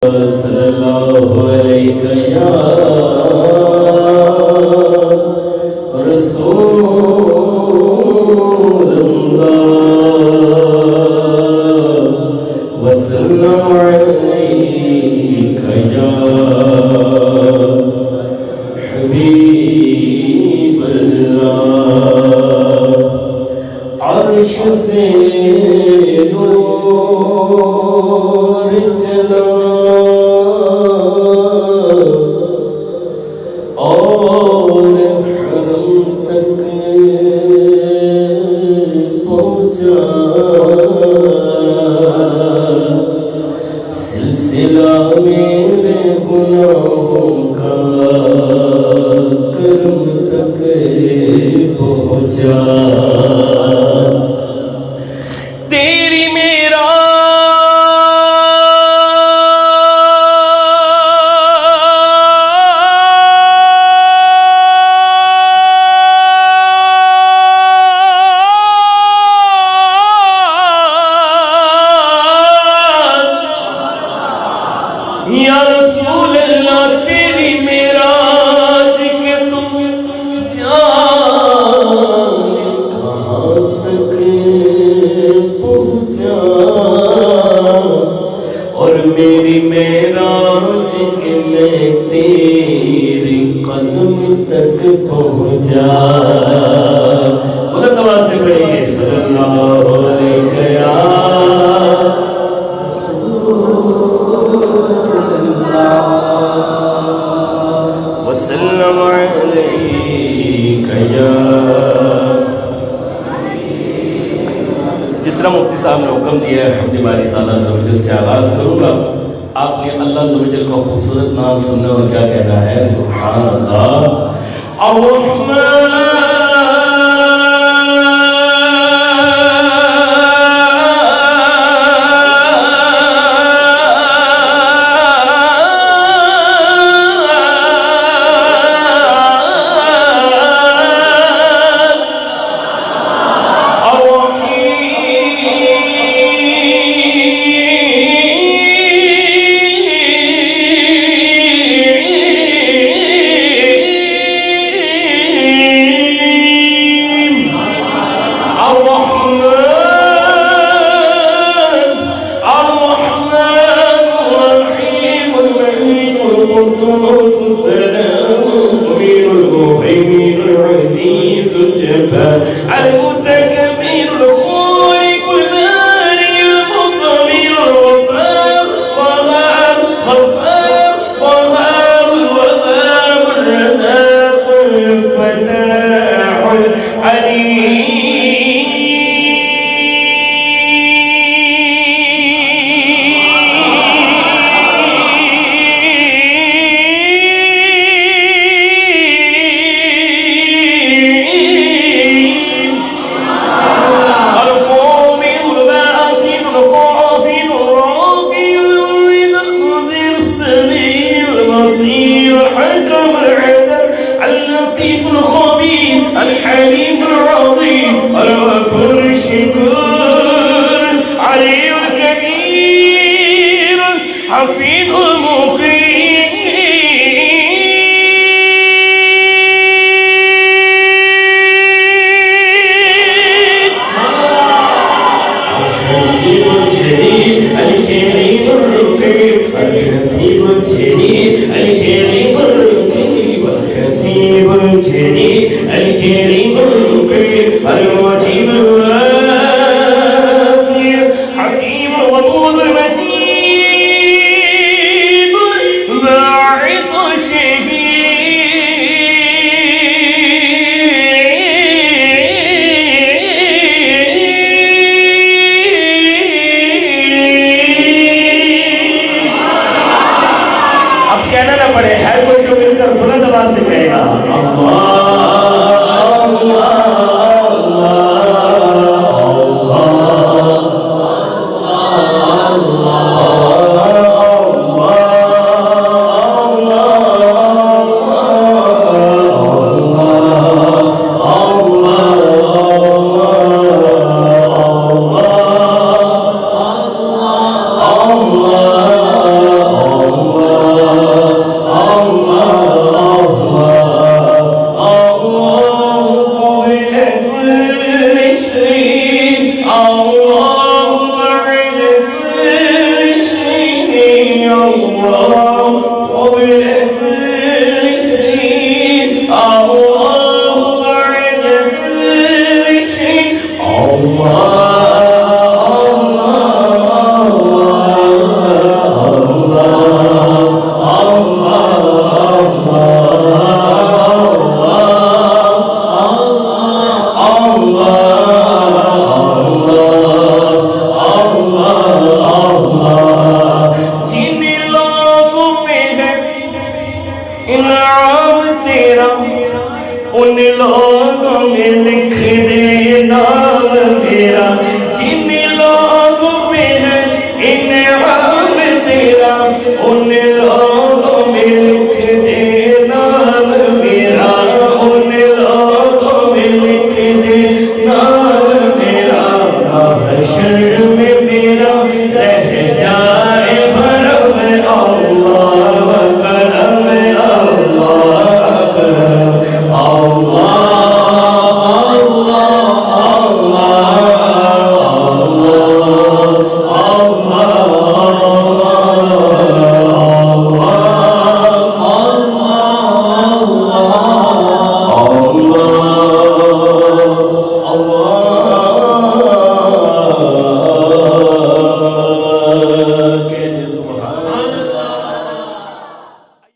सल्लल्लाहु अलैहि या रसूलल्लाह वसल्लम अलैका या हबीबल्लाह। अर्श से नूर चला और हरम तक पहुँचा, सिलसिला मेरे गुनाहों का कर्म तक पहुँचा। तेरी मेरा या रसूल अल्लाह, तेरी मेराज के तुम जाने कहाँ तक पहुँचा, और मेरी मेराज के मैं तेरे कदम तक पहुँचा। बुलंद आवाज से पढ़िए सल्लल्लाहु अलैहि या वसल्लम अलैका या। जिस तरह मुफ्ती साहब ने हुक्म दिया है हमदी बारी ताला ज़वजल से आगाज़ करूँगा। आपने अल्लाह ज़वजल का खूबसूरत नाम सुनना और क्या कहना है, सुभान अल्लाह। उन लोगों में लिख दे नाम मेरा